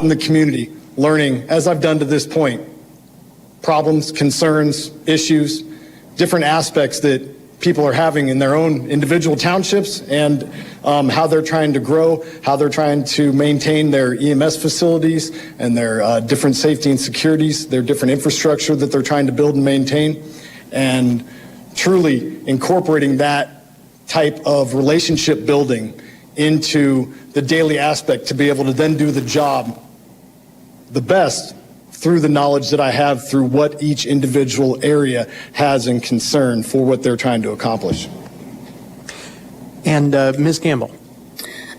in the community, learning, as I've done to this point, problems, concerns, issues, different aspects that people are having in their own individual townships, and how they're trying to grow, how they're trying to maintain their EMS facilities and their different safety and securities, their different infrastructure that they're trying to build and maintain, and truly incorporating that type of relationship building into the daily aspect to be able to then do the job the best through the knowledge that I have through what each individual area has in concern for what they're trying to accomplish. And Ms. Campbell.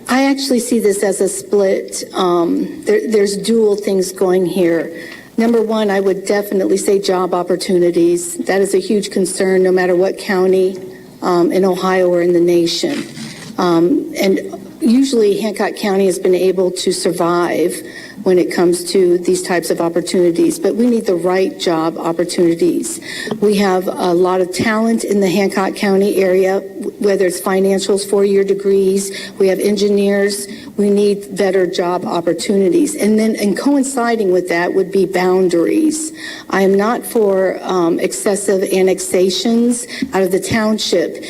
I actually see this as a split. There's dual things going here. Number one, I would definitely say job opportunities. That is a huge concern no matter what county in Ohio or in the nation. And usually Hancock County has been able to survive when it comes to these types of opportunities, but we need the right job opportunities. We have a lot of talent in the Hancock County area, whether it's financials, four-year degrees, we have engineers, we need better job opportunities. And then, and coinciding with that would be boundaries. I am not for excessive annexations out of the township.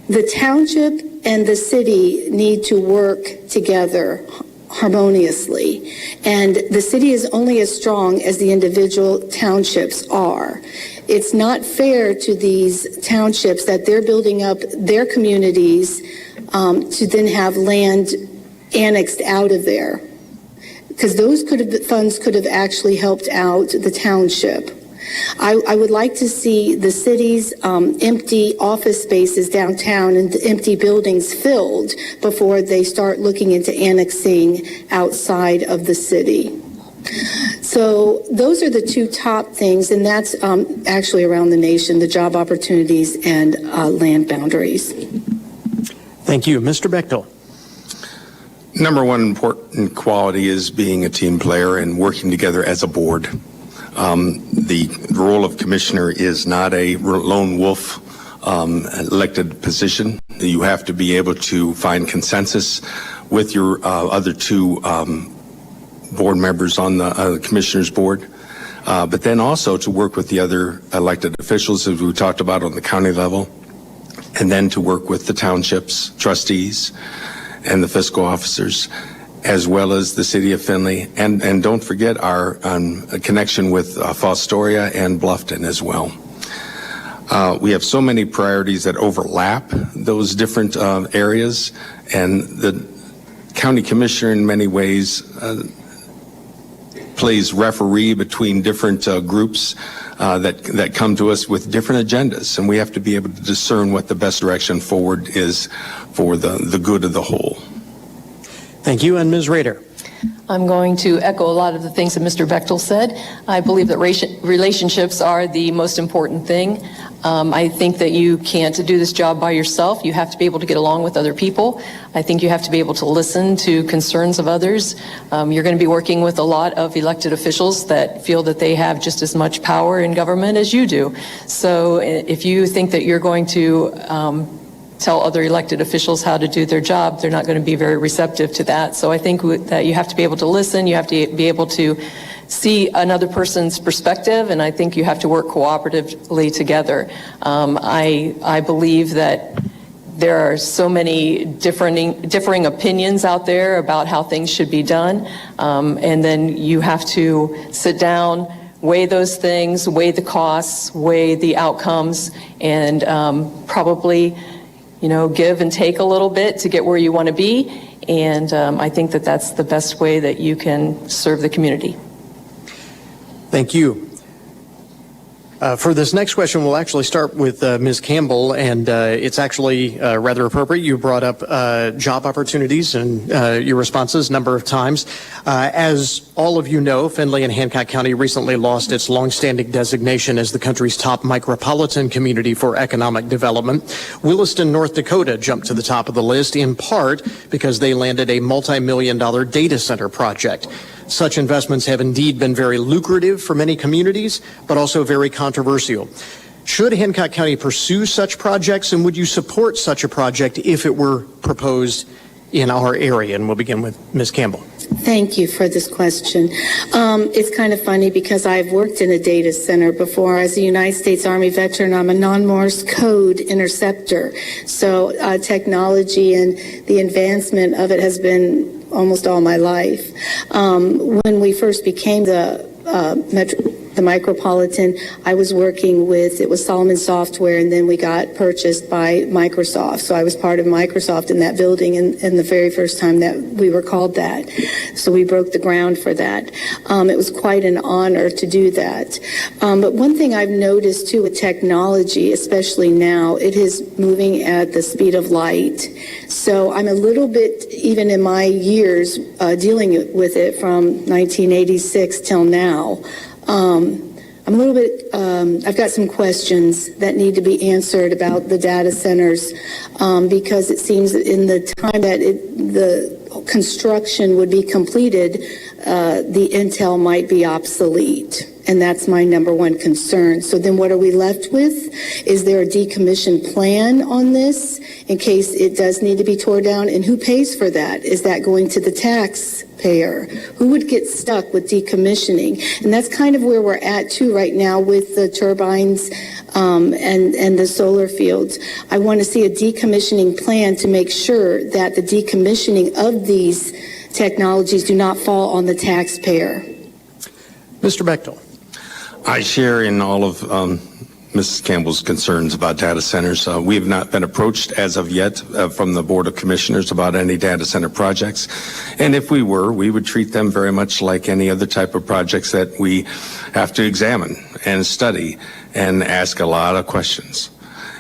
The township and the city need to work together harmoniously, and the city is only as strong as the individual townships are. It's not fair to these townships that they're building up their communities to then have land annexed out of there, because those funds could have actually helped out the township. I would like to see the city's empty office spaces downtown and the empty buildings filled before they start looking into annexing outside of the city. So those are the two top things, and that's actually around the nation, the job opportunities and land boundaries. Thank you. Mr. Bechtel. Number one important quality is being a team player and working together as a board. The role of commissioner is not a lone wolf elected position. You have to be able to find consensus with your other two board members on the commissioner's board, but then also to work with the other elected officials, as we talked about on the county level, and then to work with the townships, trustees, and the fiscal officers, as well as the city of Findlay, and don't forget our connection with Fostoria and Bluffton as well. We have so many priorities that overlap those different areas, and the county commissioner in many ways plays referee between different groups that come to us with different agendas, and we have to be able to discern what the best direction forward is for the good of the whole. Thank you. And Ms. Rader. I'm going to echo a lot of the things that Mr. Bechtel said. I believe that relationships are the most important thing. I think that you can't do this job by yourself. You have to be able to get along with other people. I think you have to be able to listen to concerns of others. You're going to be working with a lot of elected officials that feel that they have just as much power in government as you do. So if you think that you're going to tell other elected officials how to do their job, they're not going to be very receptive to that. So I think that you have to be able to listen, you have to be able to see another person's perspective, and I think you have to work cooperatively together. I believe that there are so many differing opinions out there about how things should be done, and then you have to sit down, weigh those things, weigh the costs, weigh the outcomes, and probably give and take a little bit to get where you want to be. And I think that that's the best way that you can serve the community. Thank you. For this next question, we'll actually start with Ms. Campbell, and it's actually rather appropriate. You brought up job opportunities and your responses a number of times. As all of you know, Findlay and Hancock County recently lost its longstanding designation as the country's top micropolitan community for economic development. Williston, North Dakota jumped to the top of the list, in part because they landed a multi-million-dollar data center project. Such investments have indeed been very lucrative for many communities, but also very controversial. Should Hancock County pursue such projects, and would you support such a project if it were proposed in our area? And we'll begin with Ms. Campbell. Thank you for this question. It's kind of funny because I've worked in a data center before. As a United States Army veteran, I'm a non-Morse code interceptor. So technology and the advancement of it has been almost all my life. When we first became the Micropolitan, I was working with, it was Solomon Software, and then we got purchased by Microsoft. So I was part of Microsoft in that building in the very first time that we were called that. So we broke the ground for that. It was quite an honor to do that. But one thing I've noticed too with technology, especially now, it is moving at the speed of light. So I'm a little bit, even in my years dealing with it from 1986 till now, I'm a little bit, I've got some questions that need to be answered about the data centers because it seems that in the time that the construction would be completed, the intel might be obsolete. And that's my number one concern. So then what are we left with? Is there a decommission plan on this in case it does need to be torn down? And who pays for that? Is that going to the taxpayer? Who would get stuck with decommissioning? And that's kind of where we're at too right now with the turbines and the solar fields. I want to see a decommissioning plan to make sure that the decommissioning of these technologies do not fall on the taxpayer. Mr. Bechtel. I share in all of Mrs. Campbell's concerns about data centers. We have not been approached as of yet from the Board of Commissioners about any data center projects. And if we were, we would treat them very much like any other type of projects that we have to examine and study and ask a lot of questions.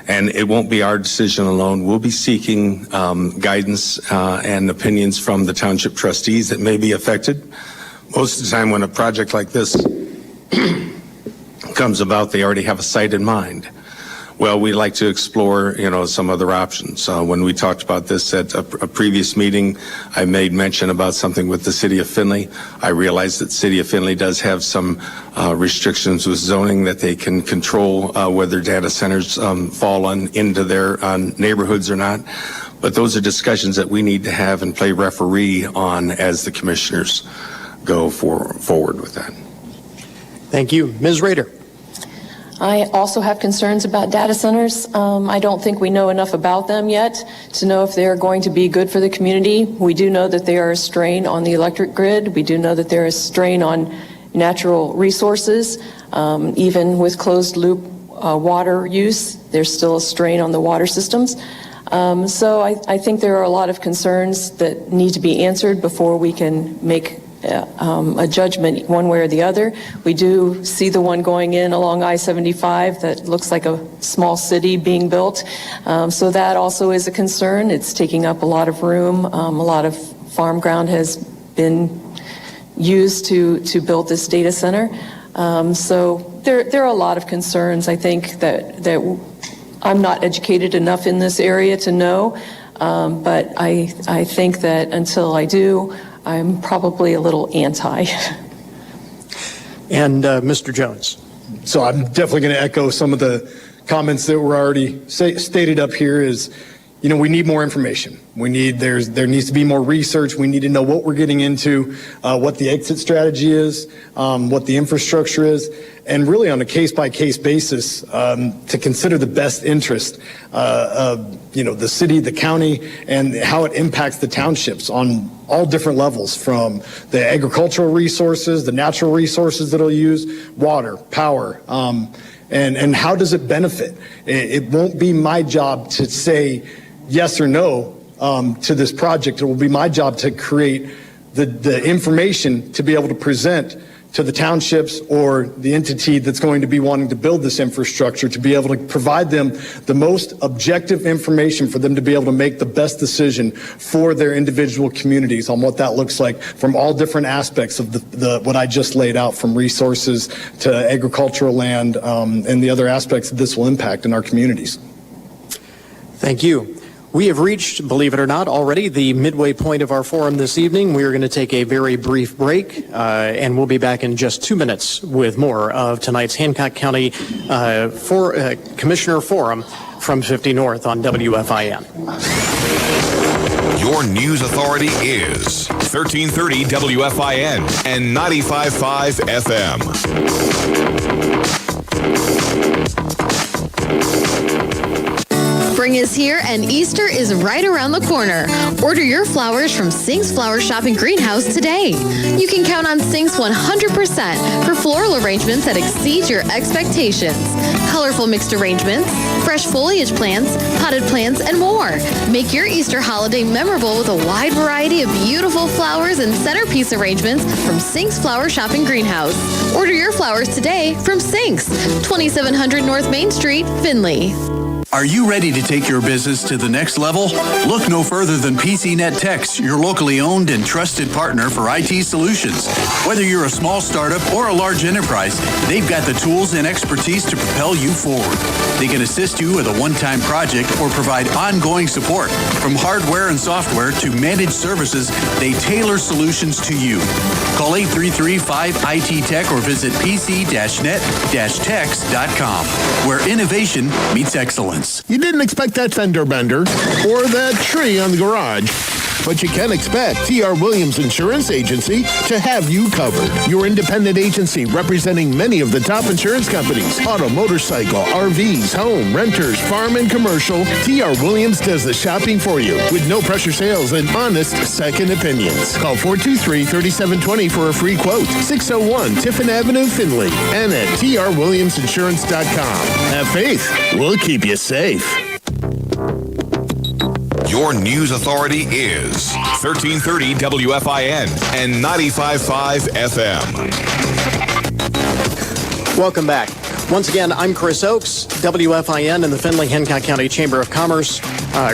And it won't be our decision alone. We'll be seeking guidance and opinions from the township trustees that may be affected. Most of the time when a project like this comes about, they already have a site in mind. Well, we like to explore, some other options. When we talked about this at a previous meeting, I made mention about something with the city of Findlay. I realized that the city of Findlay does have some restrictions with zoning that they can control whether data centers fall into their neighborhoods or not. But those are discussions that we need to have and play referee on as the commissioners go forward with that. Thank you. Ms. Rader. I also have concerns about data centers. I don't think we know enough about them yet to know if they are going to be good for the community. We do know that they are a strain on the electric grid. We do know that they're a strain on natural resources. Even with closed loop water use, there's still a strain on the water systems. So I think there are a lot of concerns that need to be answered before we can make a judgment one way or the other. We do see the one going in along I-75 that looks like a small city being built. So that also is a concern. It's taking up a lot of room. A lot of farm ground has been used to build this data center. So there are a lot of concerns. I think that I'm not educated enough in this area to know, but I think that until I do, I'm probably a little anti. And Mr. Jones. So I'm definitely going to echo some of the comments that were already stated up here is, we need more information. There needs to be more research. We need to know what we're getting into, what the exit strategy is, what the infrastructure is, and really on a case-by-case basis to consider the best interest of, the city, the county, and how it impacts the townships on all different levels, from the agricultural resources, the natural resources that it'll use, water, power, and how does it benefit? It won't be my job to say yes or no to this project. It will be my job to create the information to be able to present to the townships or the entity that's going to be wanting to build this infrastructure, to be able to provide them the most objective information for them to be able to make the best decision for their individual communities on what that looks like from all different aspects of what I just laid out, from resources to agricultural land and the other aspects that this will impact in our communities. Thank you. We have reached, believe it or not, already the midway point of our forum this evening. We are going to take a very brief break, and we'll be back in just 2 minutes with more of tonight's Hancock County Commissioner Forum from 50 North on WFIN. Your news authority is 1330 WFIN and 95.5 FM. Spring is here and Easter is right around the corner. Order your flowers from Sink's Flower Shop and Greenhouse today. You can count on Sink's 100% for floral arrangements that exceed your expectations. Colorful mixed arrangements, fresh foliage plants, potted plants, and more. Make your Easter holiday memorable with a wide variety of beautiful flowers and centerpiece arrangements from Sink's Flower Shop and Greenhouse. Order your flowers today from Sink's, 2700 North Main Street, Findlay. Are you ready to take your business to the next level? Look no further than PCNet Techs, your locally owned and trusted partner for IT solutions. Whether you're a small startup or a large enterprise, they've got the tools and expertise to propel you forward. They can assist you with a one-time project or provide ongoing support. From hardware and software to managed services, they tailor solutions to you. Call 833-5IT-TECH or visit pc-net-techs.com, where innovation meets excellence. You didn't expect that fender bender or that tree on the garage, but you can expect T.R. Williams Insurance Agency to have you covered. Your independent agency representing many of the top insurance companies, auto, motorcycle, RVs, home, renters, farm, and commercial. T.R. Williams does the shopping for you with no pressure sales and honest second opinions. Call 423-3720 for a free quote. 601 Tiffin Avenue, Findlay, and at trwilliamsinsurance.com. Have faith. We'll keep you safe. Your news authority is 1330 WFIN and 95.5 FM. Welcome back. Once again, I'm Chris Oakes, WFIN and the Findlay Hancock County Chamber of Commerce.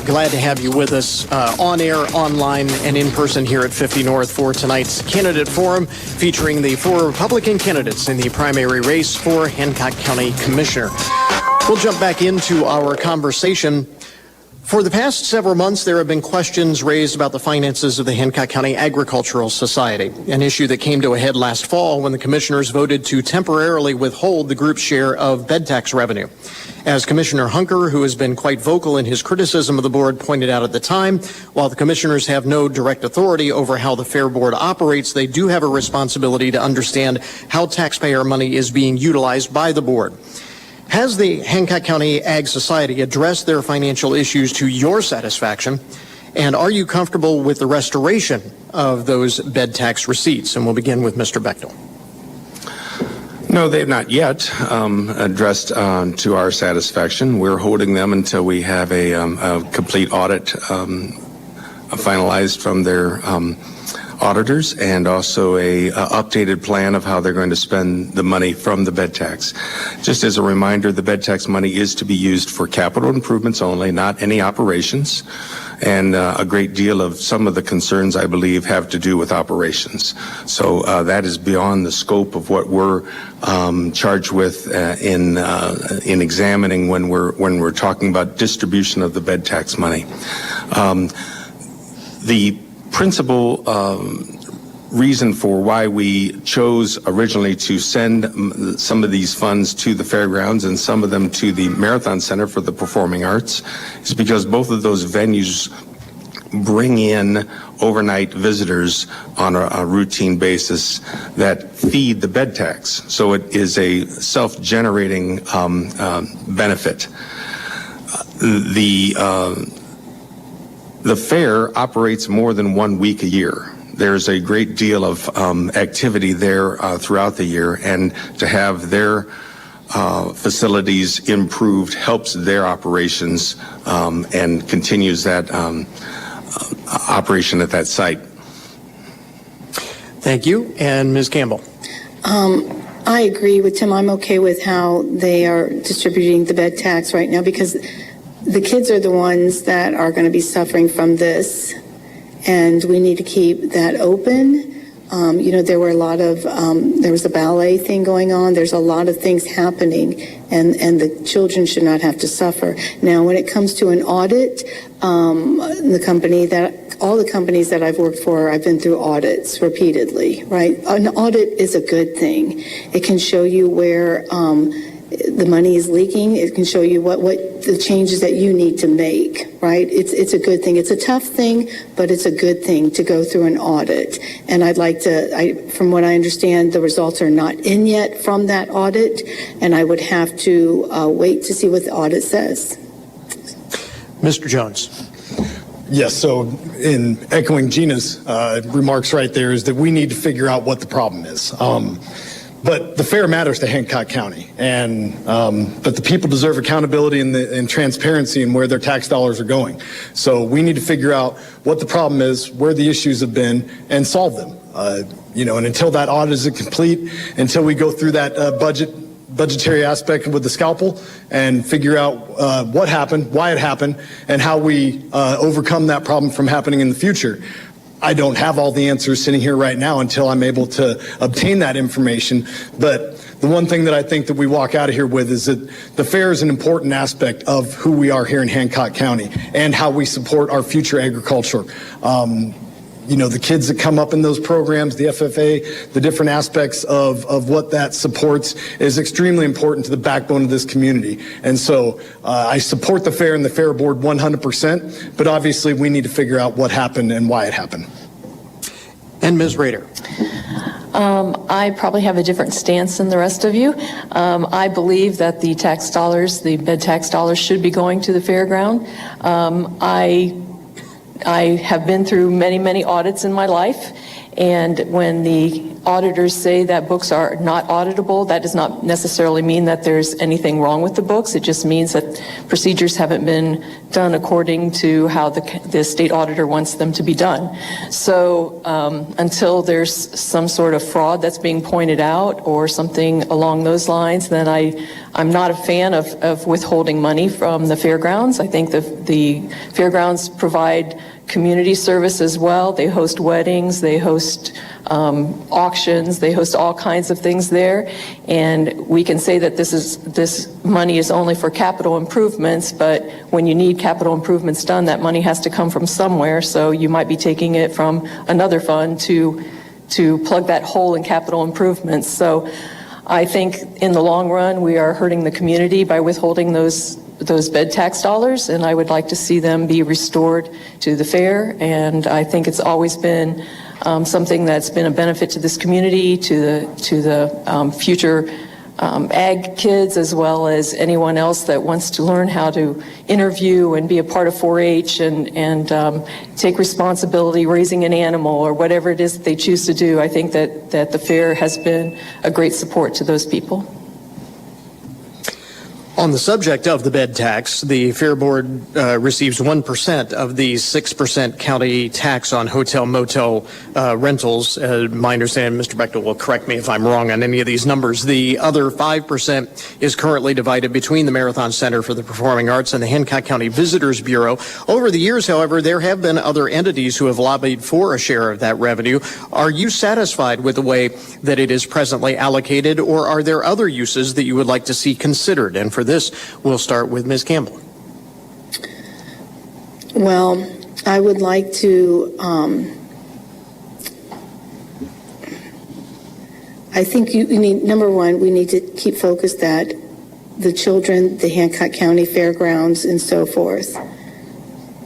Glad to have you with us on air, online, and in person here at 50 North for tonight's candidate forum featuring the 4 Republican candidates in the primary race for Hancock County Commissioner. We'll jump back into our conversation. For the past several months, there have been questions raised about the finances of the Hancock County Agricultural Society, an issue that came to a head last fall when the commissioners voted to temporarily withhold the group's share of bed tax revenue. As Commissioner Hunker, who has been quite vocal in his criticism of the board, pointed out at the time, while the commissioners have no direct authority over how the Fair Board operates, they do have a responsibility to understand how taxpayer money is being utilized by the board. Has the Hancock County Ag Society addressed their financial issues to your satisfaction? And are you comfortable with the restoration of those bed tax receipts? And we'll begin with Mr. Bechtel. No, they've not yet addressed to our satisfaction. We're holding them until we have a complete audit finalized from their auditors, and also a updated plan of how they're going to spend the money from the bed tax. Just as a reminder, the bed tax money is to be used for capital improvements only, not any operations. And a great deal of some of the concerns, I believe, have to do with operations. So that is beyond the scope of what we're charged with in examining when we're talking about distribution of the bed tax money. The principal reason for why we chose originally to send some of these funds to the fairgrounds and some of them to the Marathon Center for the Performing Arts is because both of those venues bring in overnight visitors on a routine basis that feed the bed tax. So it is a self-generating benefit. The fair operates more than 1 week a year. There's a great deal of activity there throughout the year, and to have their facilities improved helps their operations and continues that operation at that site. Thank you. And Ms. Campbell. I agree with Tim. I'm okay with how they are distributing the bed tax right now, because the kids are the ones that are going to be suffering from this, and we need to keep that open. There were a lot of, there was a ballet thing going on. There's a lot of things happening, and the children should not have to suffer. Now, when it comes to an audit, all the companies that I've worked for, I've been through audits repeatedly, right? An audit is a good thing. It can show you where the money is leaking. It can show you what the changes that you need to make, right? It's a good thing. It's a tough thing, but it's a good thing to go through an audit. And I'd like to, from what I understand, the results are not in yet from that audit, and I would have to wait to see what the audit says. Mr. Jones. Yes, so in echoing Gina's remarks right there is that we need to figure out what the problem is. But the fair matters to Hancock County, but the people deserve accountability and transparency in where their tax dollars are going. So we need to figure out what the problem is, where the issues have been, and solve them. And until that audit is complete, until we go through that budgetary aspect with the scalpel and figure out what happened, why it happened, and how we overcome that problem from happening in the future. I don't have all the answers sitting here right now until I'm able to obtain that information. But the one thing that I think that we walk out of here with is that the fair is an important aspect of who we are here in Hancock County and how we support our future agriculture. The kids that come up in those programs, the FFA, the different aspects of what that supports is extremely important to the backbone of this community. And so I support the fair and the fair board 100%, but obviously we need to figure out what happened and why it happened. And Ms. Rader. I probably have a different stance than the rest of you. I believe that the tax dollars, the bed tax dollars, should be going to the fairground. I have been through many, many audits in my life, and when the auditors say that books are not auditable, that does not necessarily mean that there's anything wrong with the books. It just means that procedures haven't been done according to how the state auditor wants them to be done. So until there's some sort of fraud that's being pointed out or something along those lines, then I'm not a fan of withholding money from the fairgrounds. I think the fairgrounds provide community service as well. They host weddings, they host auctions, they host all kinds of things there. And we can say that this money is only for capital improvements, but when you need capital improvements done, that money has to come from somewhere. So you might be taking it from another fund to plug that hole in capital improvements. So I think in the long run, we are hurting the community by withholding those bed tax dollars, and I would like to see them be restored to the fair. And I think it's always been something that's been a benefit to this community, to the future ag kids, as well as anyone else that wants to learn how to interview and be a part of 4-H and take responsibility raising an animal or whatever it is that they choose to do. I think that the fair has been a great support to those people. On the subject of the bed tax, the Fair Board receives 1% of the 6% county tax on hotel motel rentals. My understanding, Mr. Bechtel will correct me if I'm wrong on any of these numbers. The other 5% is currently divided between the Marathon Center for the Performing Arts and the Hancock County Visitors Bureau. Over the years, however, there have been other entities who have lobbied for a share of that revenue. Are you satisfied with the way that it is presently allocated, or are there other uses that you would like to see considered? And for this, we'll start with Ms. Campbell. Well, I would like to, I think you need, number one, we need to keep focused that the children, the Hancock County Fairgrounds, and so forth.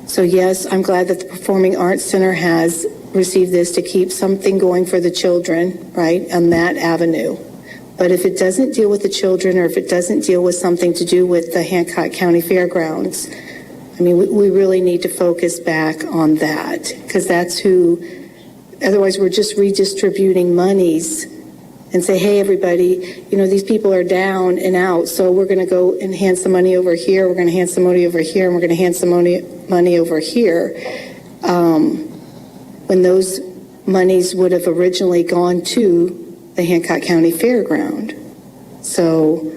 So yes, I'm glad that the Performing Arts Center has received this to keep something going for the children, right, on that avenue. But if it doesn't deal with the children, or if it doesn't deal with something to do with the Hancock County Fairgrounds, I mean, we really need to focus back on that, because that's who, otherwise we're just redistributing monies and say, hey, everybody, these people are down and out, so we're going to go and hand some money over here, we're going to hand some money over here, and we're going to hand some money over here, when those monies would have originally gone to the Hancock County Fairground. So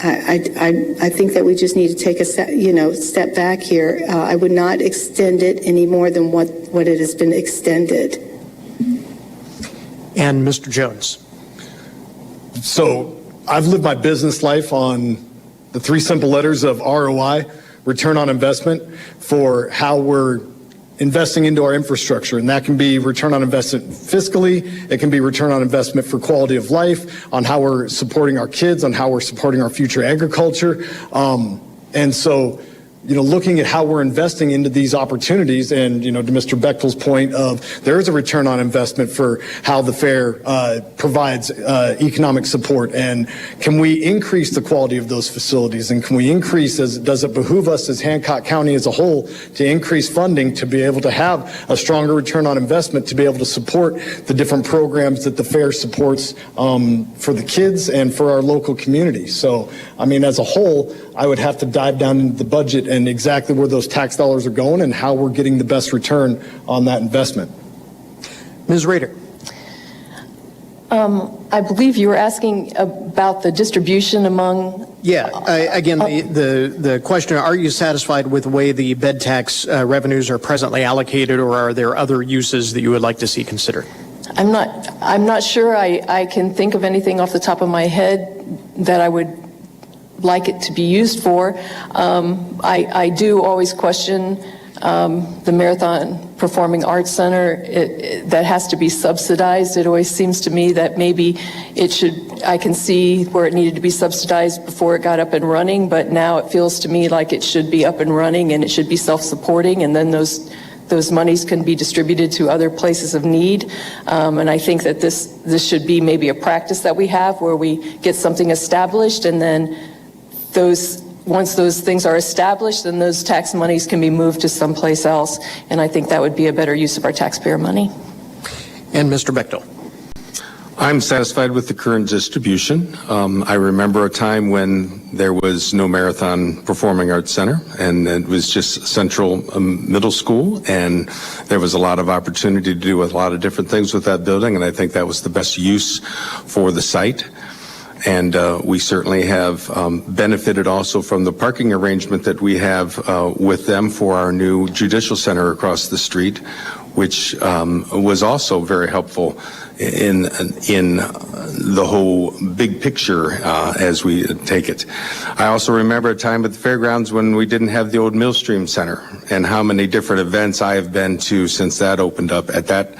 I think that we just need to take a step back here. I would not extend it any more than what it has been extended. And Mr. Jones. So I've lived my business life on the three simple letters of ROI, return on investment, for how we're investing into our infrastructure, and that can be return on investment fiscally, it can be return on investment for quality of life, on how we're supporting our kids, on how we're supporting our future agriculture. And so, looking at how we're investing into these opportunities, and, to Mr. Bechtel's point of there is a return on investment for how the fair provides economic support, and can we increase the quality of those facilities, and can we increase, does it behoove us as Hancock County as a whole to increase funding to be able to have a stronger return on investment, to be able to support the different programs that the fair supports for the kids and for our local community. So, as a whole, I would have to dive down into the budget and exactly where those tax dollars are going and how we're getting the best return on that investment. Ms. Rader. I believe you were asking about the distribution among... Yeah, again, the question, are you satisfied with the way the bed tax revenues are presently allocated, or are there other uses that you would like to see considered? I'm not sure I can think of anything off the top of my head that I would like it to be used for. I do always question the Marathon Performing Arts Center. That has to be subsidized. It always seems to me that maybe it should, I can see where it needed to be subsidized before it got up and running, but now it feels to me like it should be up and running and it should be self-supporting, and then those monies can be distributed to other places of need. And I think that this should be maybe a practice that we have where we get something established, and then once those things are established, then those tax monies can be moved to someplace else. And I think that would be a better use of our taxpayer money. And Mr. Bechtel. I'm satisfied with the current distribution. I remember a time when there was no Marathon Performing Arts Center, and it was just Central Middle School, and there was a lot of opportunity to do a lot of different things with that building, and I think that was the best use for the site. And we certainly have benefited also from the parking arrangement that we have with them for our new judicial center across the street, which was also very helpful in the whole big picture as we take it. I also remember a time at the fairgrounds when we didn't have the old Millstream Center, and how many different events I have been to since that opened up at that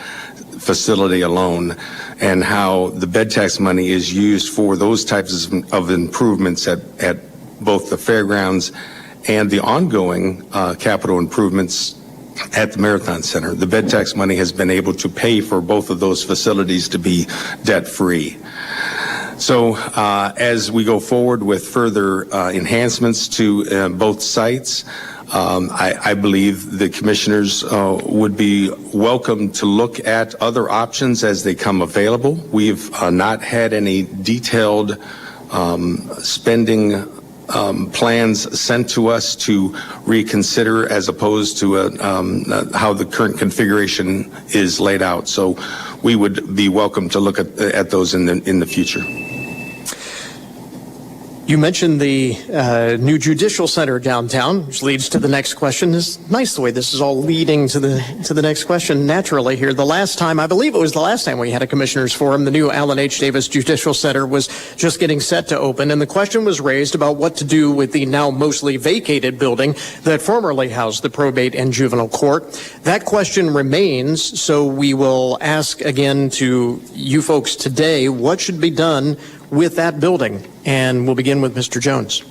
facility alone, and how the bed tax money is used for those types of improvements at both the fairgrounds and the ongoing capital improvements at the Marathon Center. The bed tax money has been able to pay for both of those facilities to be debt-free. So as we go forward with further enhancements to both sites, I believe the commissioners would be welcome to look at other options as they come available. We've not had any detailed spending plans sent to us to reconsider, as opposed to how the current configuration is laid out. So we would be welcome to look at those in the future. You mentioned the new judicial center downtown, which leads to the next question. It's nice the way this is all leading to the next question naturally here. The last time, I believe it was the last time we had a commissioners forum, the new Allen H. Davis Judicial Center was just getting set to open, and the question was raised about what to do with the now mostly vacated building that formerly housed the probate and juvenile court. That question remains, so we will ask again to you folks today, what should be done with that building? And we'll begin with Mr. Jones.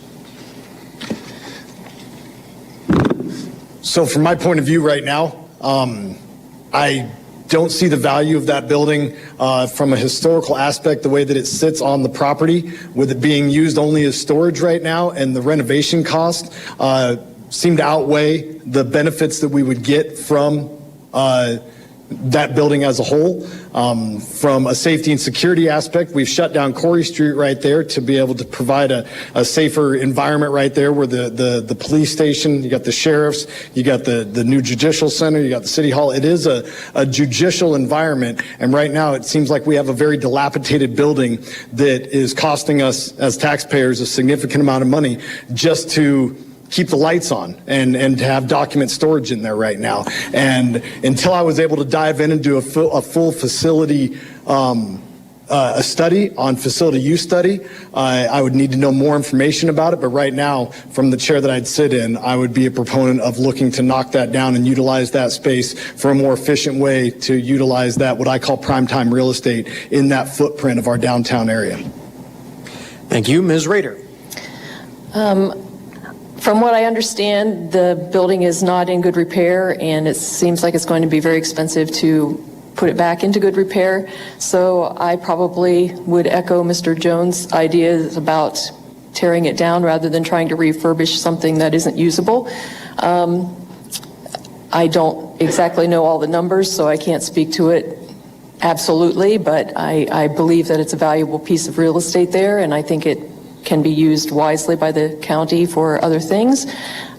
So from my point of view right now, I don't see the value of that building from a historical aspect, the way that it sits on the property, with it being used only as storage right now, and the renovation cost seem to outweigh the benefits that we would get from that building as a whole. From a safety and security aspect, we've shut down Corey Street right there to be able to provide a safer environment right there, where the police station, you got the sheriffs, you got the new judicial center, you got the city hall. It is a judicial environment, and right now it seems like we have a very dilapidated building that is costing us as taxpayers a significant amount of money just to keep the lights on and to have document storage in there right now. And until I was able to dive in and do a full facility a study on facility use study. I would need to know more information about it, but right now, from the chair that I'd sit in, I would be a proponent of looking to knock that down and utilize that space for a more efficient way to utilize that, what I call primetime real estate, in that footprint of our downtown area. Thank you. Ms. Rader. From what I understand, the building is not in good repair, and it seems like it's going to be very expensive to put it back into good repair. So I probably would echo Mr. Jones' ideas about tearing it down rather than trying to refurbish something that isn't usable. I don't exactly know all the numbers, so I can't speak to it absolutely, but I believe that it's a valuable piece of real estate there, and I think it can be used wisely by the county for other things.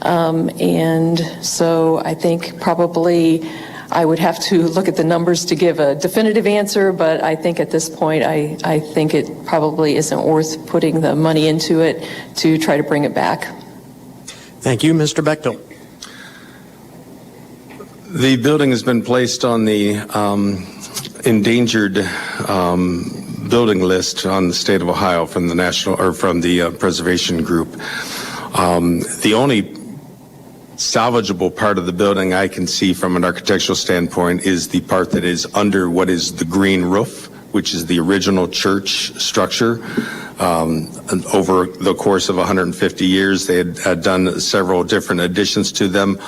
And so I think probably I would have to look at the numbers to give a definitive answer, but I think at this point, I think it probably isn't worth putting the money into it to try to bring it back. Thank you. Mr. Bechtel. The building has been placed on the endangered building list on the state of Ohio from the national or from the preservation group. The only salvageable part of the building I can see from an architectural standpoint is the part that is under what is the green roof, which is the original church structure. Over the course of 150 years, they had done several different additions to them.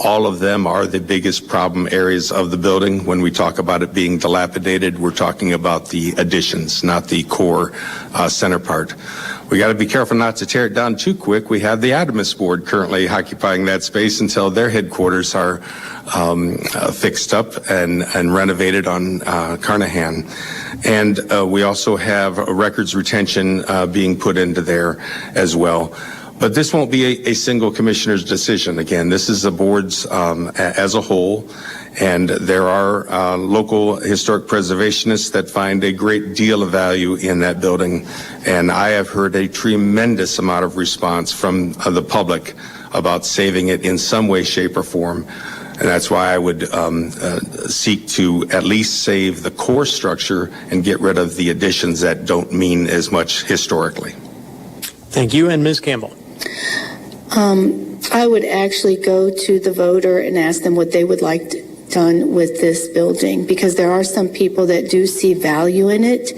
All of them are the biggest problem areas of the building. When we talk about it being dilapidated, we're talking about the additions, not the core center part. We got to be careful not to tear it down too quick. We have the Adamus board currently occupying that space until their headquarters are fixed up and renovated on Carnahan. And we also have a records retention being put into there as well. But this won't be a single commissioner's decision. Again, this is the board's as a whole. And there are local historic preservationists that find a great deal of value in that building. And I have heard a tremendous amount of response from the public about saving it in some way, shape, or form. And that's why I would seek to at least save the core structure and get rid of the additions that don't mean as much historically. Thank you. And Ms. Campbell. I would actually go to the voter and ask them what they would like done with this building, because there are some people that do see value in it,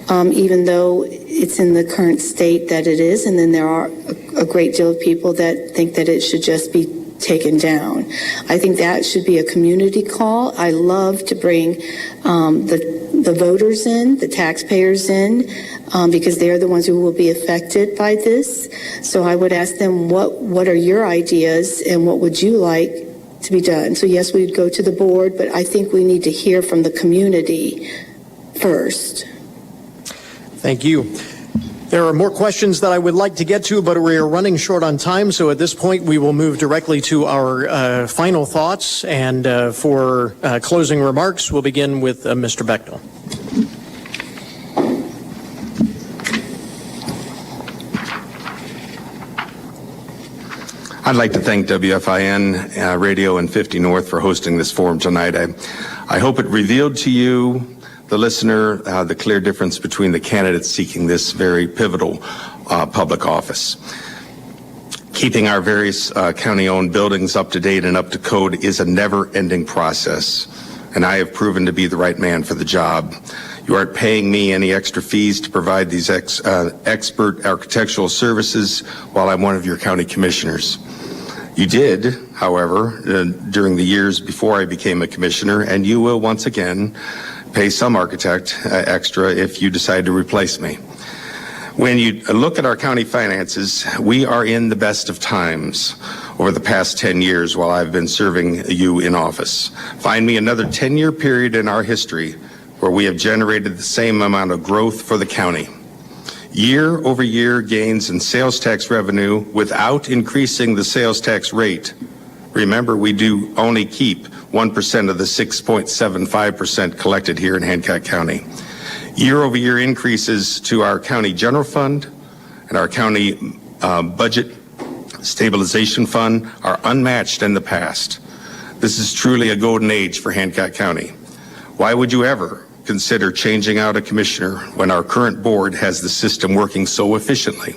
even though it's in the current state that it is, and then there are a great deal of people that think that it should just be taken down. I think that should be a community call. I love to bring the voters in, the taxpayers in, because they're the ones who will be affected by this. So I would ask them, what are your ideas and what would you like to be done? So yes, we'd go to the board, but I think we need to hear from the community first. Thank you. There are more questions that I would like to get to, but we are running short on time. So at this point, we will move directly to our final thoughts. And for closing remarks, we'll begin with Mr. Bechtel. I'd like to thank WFIN Radio and 50 North for hosting this forum tonight. I hope it revealed to you, the listener, the clear difference between the candidates seeking this very pivotal public office. Keeping our various county-owned buildings up to date and up to code is a never-ending process, and I have proven to be the right man for the job. You aren't paying me any extra fees to provide these expert architectural services while I'm one of your county commissioners. You did, however, during the years before I became a commissioner, and you will once again pay some architect extra if you decide to replace me. When you look at our county finances, we are in the best of times over the past 10 years while I've been serving you in office. Find me another 10-year period in our history where we have generated the same amount of growth for the county. Year-over-year gains in sales tax revenue without increasing the sales tax rate. Remember, we do only keep 1% of the 6.75% collected here in Hancock County. Year-over-year increases to our county general fund and our county budget stabilization fund are unmatched in the past. This is truly a golden age for Hancock County. Why would you ever consider changing out a commissioner when our current board has the system working so efficiently?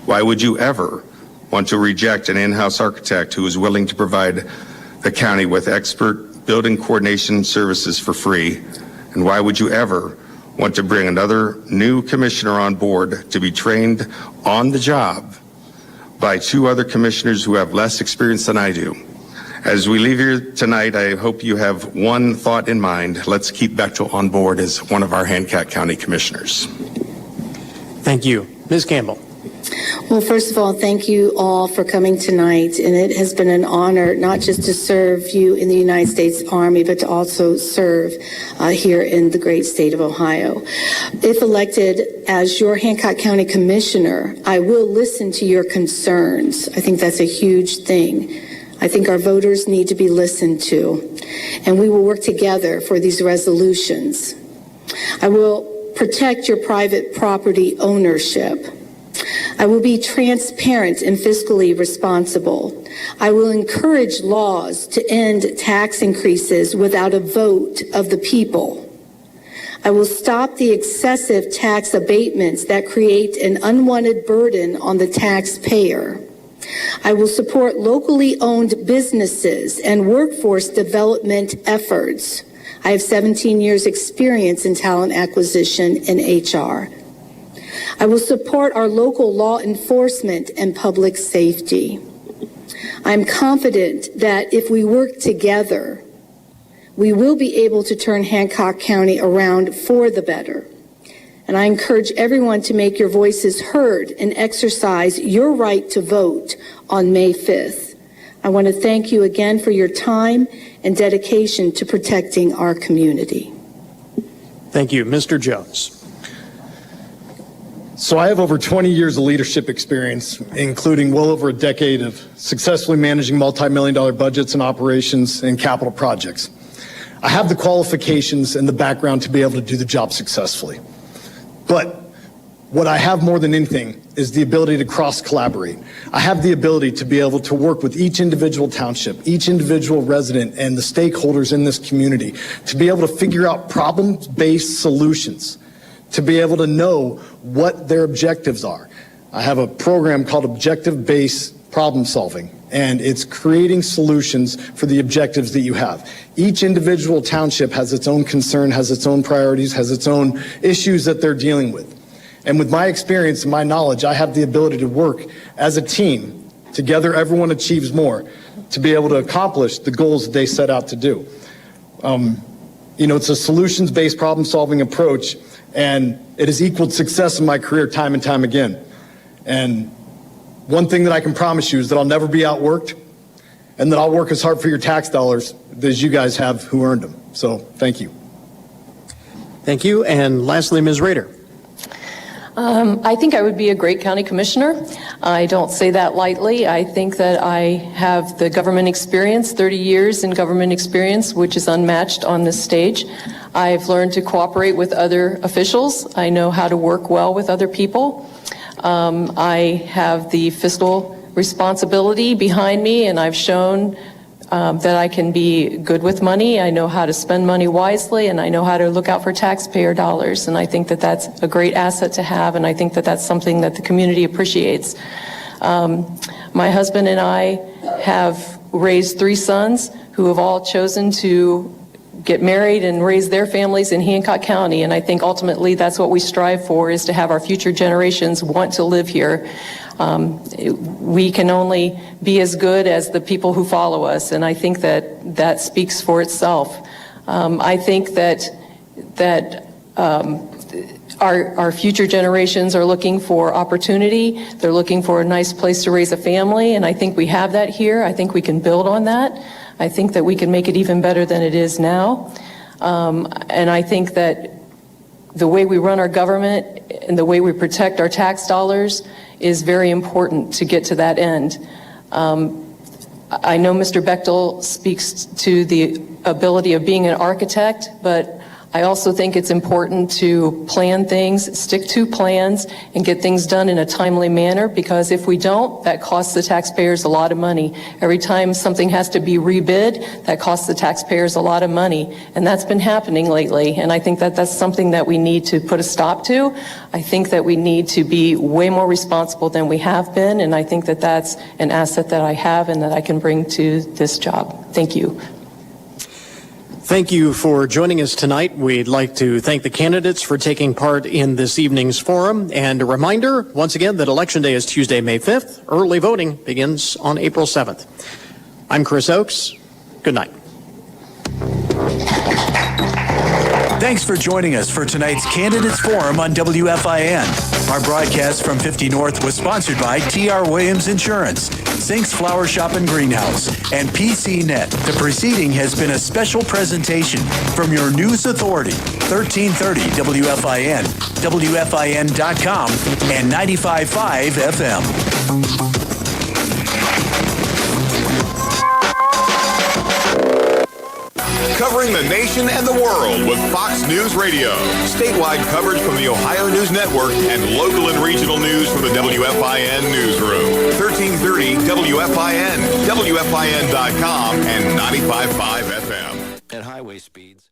Why would you ever want to reject an in-house architect who is willing to provide the county with expert building coordination services for free? And why would you ever want to bring another new commissioner on board to be trained on the job by two other commissioners who have less experience than I do? As we leave here tonight, I hope you have one thought in mind. Let's keep Bechtel on board as one of our Hancock County commissioners. Thank you. Ms. Campbell. Well, first of all, thank you all for coming tonight, and it has been an honor not just to serve you in the United States Army, but to also serve here in the great state of Ohio. If elected as your Hancock County Commissioner, I will listen to your concerns. I think that's a huge thing. I think our voters need to be listened to, and we will work together for these resolutions. I will protect your private property ownership. I will be transparent and fiscally responsible. I will encourage laws to end tax increases without a vote of the people. I will stop the excessive tax abatements that create an unwanted burden on the taxpayer. I will support locally owned businesses and workforce development efforts. I have 17 years experience in talent acquisition and HR. I will support our local law enforcement and public safety. I'm confident that if we work together, we will be able to turn Hancock County around for the better. And I encourage everyone to make your voices heard and exercise your right to vote on May 5th. I want to thank you again for your time and dedication to protecting our community. Thank you. Mr. Jones. So I have over 20 years of leadership experience, including well over a decade of successfully managing multi-million-dollar budgets and operations and capital projects. I have the qualifications and the background to be able to do the job successfully. But what I have more than anything is the ability to cross-collaborate. I have the ability to be able to work with each individual township, each individual resident, and the stakeholders in this community to be able to figure out problem-based solutions, to be able to know what their objectives are. I have a program called Objective-Based Problem Solving, and it's creating solutions for the objectives that you have. Each individual township has its own concern, has its own priorities, has its own issues that they're dealing with. And with my experience and my knowledge, I have the ability to work as a team. Together, everyone achieves more to be able to accomplish the goals that they set out to do. It's a solutions-based problem-solving approach, and it has equaled success in my career time and time again. And one thing that I can promise you is that I'll never be outworked, and that I'll work as hard for your tax dollars as you guys have who earned them. So thank you. Thank you. And lastly, Ms. Rader. I think I would be a great county commissioner. I don't say that lightly. I think that I have the government experience, 30 years in government experience, which is unmatched on this stage. I've learned to cooperate with other officials. I know how to work well with other people. I have the fiscal responsibility behind me, and I've shown that I can be good with money. I know how to spend money wisely, and I know how to look out for taxpayer dollars. And I think that that's a great asset to have, and I think that that's something that the community appreciates. My husband and I have raised 3 sons who have all chosen to get married and raise their families in Hancock County, and I think ultimately that's what we strive for, is to have our future generations want to live here. We can only be as good as the people who follow us, and I think that that speaks for itself. I think that our future generations are looking for opportunity. They're looking for a nice place to raise a family, and I think we have that here. I think we can build on that. I think that we can make it even better than it is now. And I think that the way we run our government and the way we protect our tax dollars is very important to get to that end. I know Mr. Bechtel speaks to the ability of being an architect, but I also think it's important to plan things, stick to plans, and get things done in a timely manner, because if we don't, that costs the taxpayers a lot of money. Every time something has to be rebid, that costs the taxpayers a lot of money, and that's been happening lately, and I think that that's something that we need to put a stop to. I think that we need to be way more responsible than we have been, and I think that that's an asset that I have and that I can bring to this job. Thank you. Thank you for joining us tonight. We'd like to thank the candidates for taking part in this evening's forum. And a reminder, once again, that Election Day is Tuesday, May 5th. Early voting begins on April 7th. I'm Chris Oakes. Good night. Thanks for joining us for tonight's Candidates Forum on WFIN. Our broadcast from 50 North was sponsored by T.R. Williams Insurance, Sink's Flower Shop and Greenhouse, and PCNet. The preceding has been a special presentation from your news authority, 1330 WFIN, WFIN.com, and 95.5 FM. Covering the nation and the world with Fox News Radio. Statewide coverage from the Ohio News Network and local and regional news from the WFIN newsroom. 1330 WFIN, WFIN.com, and 95.5 FM. At highway speeds.